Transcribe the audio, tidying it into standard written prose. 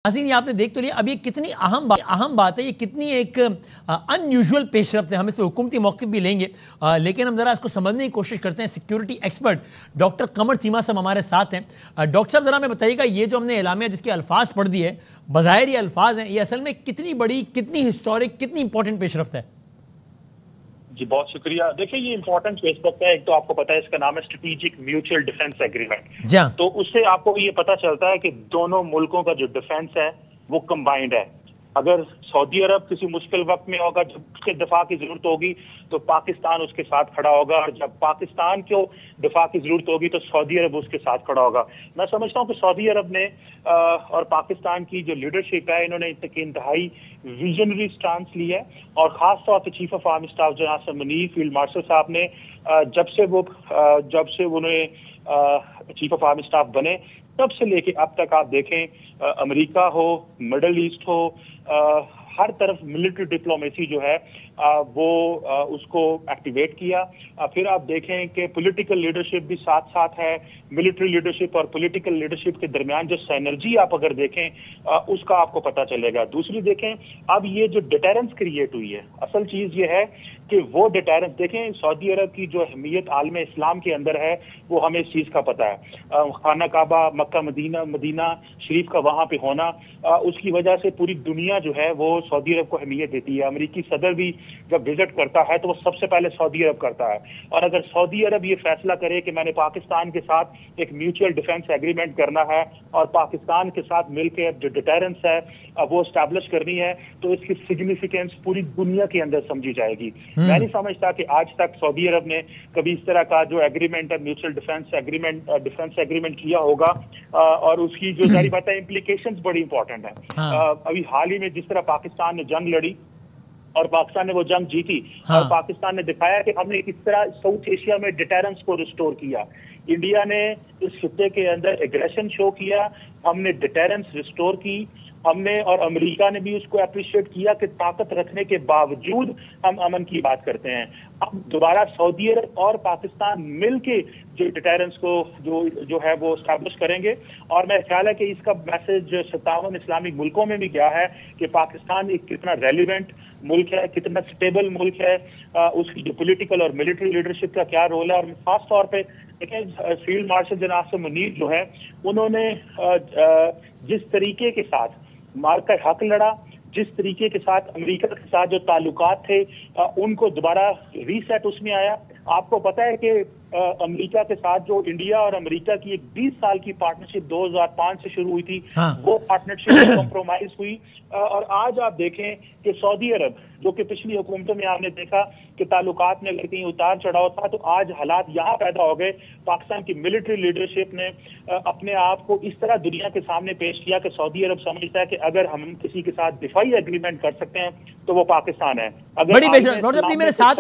नाज़रीन ये आपने देख तो लिया। अब ये कितनी अहम बात है, ये कितनी एक अनयूजुअल पेशरफ्त है। हम इससे हुकूमती मौक़िफ़ भी लेंगे, लेकिन हम ज़रा इसको समझने की कोशिश करते हैं। सिक्योरिटी एक्सपर्ट डॉक्टर कमर चीमा साहब हमारे साथ हैं। डॉक्टर साहब ज़रा हमें बताइएगा, ये जो हमने एलामिया जिसके अल्फाज पढ़ दिए, बज़ाहिर ये अल्फाज हैं, ये असल में कितनी बड़ी, कितनी हिस्टोरिक, कितनी इंपॉर्टेंट पेशरफ्त है? जी बहुत शुक्रिया। देखिए ये इंपॉर्टेंट पेशरफ्त है। एक तो आपको पता है इसका नाम है स्ट्रेटेजिक म्यूचुअल डिफेंस एग्रीमेंट। तो उससे आपको ये पता चलता है कि दोनों मुल्कों का जो डिफेंस है वो कंबाइंड है। अगर सऊदी अरब किसी मुश्किल वक्त में होगा, जब उसके दिफा की जरूरत होगी तो पाकिस्तान उसके साथ खड़ा होगा, और जब पाकिस्तान को दिफा की जरूरत होगी तो सऊदी अरब उसके साथ खड़ा होगा। मैं समझता हूँ कि सऊदी अरब ने और पाकिस्तान की जो लीडरशिप है, इन्होंने इंतहाई विजनरी स्टांस ली है, और खास तौर पर चीफ ऑफ आर्मी स्टाफ जनाब मुनीर फील्ड मार्शल साहब ने जब से उन्हें चीफ ऑफ आर्मी स्टाफ बने तब से लेके अब तक आप देखें, अमेरिका हो, मिडल ईस्ट हो, हर तरफ मिलिट्री डिप्लोमेसी जो है वो उसको एक्टिवेट किया। फिर आप देखें कि पॉलिटिकल लीडरशिप भी साथ साथ है। मिलिट्री लीडरशिप और पॉलिटिकल लीडरशिप के दरमियान जो सिनर्जी आप अगर देखें उसका आपको पता चलेगा। दूसरी देखें, अब ये जो डिटेरेंस क्रिएट हुई है, असल चीज ये है कि वो डिटेरेंस देखें, सऊदी अरब की जो अहमियत आलम इस्लाम के अंदर है वो हमें इस चीज का पता है। खाना काबा, मक्का मदीना शरीफ का वहां पे होना, उसकी वजह से पूरी दुनिया जो है वो सऊदी अरब को अहमियत देती है। अमेरिकी सदर भी जब विजिट करता है तो वो सबसे पहले सऊदी अरब करता है। और अगर सऊदी अरब ये फैसला करे कि मैंने पाकिस्तान के साथ एक म्यूचुअल डिफेंस एग्रीमेंट करना है और पाकिस्तान के साथ मिलकर जो डिटेरेंस है वो एस्टैब्लिश करनी है, तो इसकी सिग्निफिकेंस पूरी दुनिया के अंदर समझी जाएगी। मैं नहीं समझता कि आज तक सऊदी अरब ने कभी इस तरह का जो एग्रीमेंट है, म्यूचुअल डिफेंस एग्रीमेंट किया होगा, और उसकी जो सारी बात है इम्प्लीकेशंस बड़ी इंपॉर्टेंट है। अभी हाल ही में जिस तरह पाकिस्तान ने जंग लड़ी और पाकिस्तान ने वो जंग जीती, और पाकिस्तान ने दिखाया कि हमने किस तरह साउथ एशिया में डिटेरेंस को रिस्टोर किया। इंडिया ने इस खित्ते के अंदर एग्रेशन शो किया, हमने डिटेरेंस रिस्टोर की, हमने और अमेरिका ने भी उसको अप्रिशिएट किया कि ताकत रखने के बावजूद हम अमन की बात करते हैं। अब दोबारा सऊदी अरब और पाकिस्तान मिलके जो डिटेरेंस को जो है वो एस्टैब्लिश करेंगे, और मेरा ख्याल है कि इसका मैसेज 57 इस्लामिक मुल्कों में भी गया है कि पाकिस्तान एक कितना रेलिवेंट मुल्क है, कितना स्टेबल मुल्क है, उसकी जो पॉलिटिकल और मिलिट्री लीडरशिप का क्या रोल है। और खास तौर पे देखिए फील्ड मार्शल जनाब मुनीर जो है, उन्होंने जिस तरीके के साथ मार का हक लड़ा, जिस तरीके के साथ अमेरिका के साथ जो ताल्लुकात थे उनको दोबारा रीसेट उसमें आया। आपको पता है कि अमेरिका के साथ जो इंडिया और अमेरिका की एक 20 साल की पार्टनरशिप 2005 से शुरू हुई थी, वो पार्टनरशिप कॉम्प्रोमाइज हुई, और आज आप देखें कि सऊदी अरब जो कि पिछली हुकूमतों में आपने देखा कि ताल्लुकात में अगर कहीं उतार चढ़ाव था, तो आज हालात यहाँ पैदा हो गए। पाकिस्तान की मिलिट्री लीडरशिप ने अपने आप को इस तरह दुनिया के सामने पेश किया कि सऊदी अरब समझता है कि अगर हम किसी के साथ दिफाई एग्रीमेंट कर सकते हैं तो वो पाकिस्तान है। अगर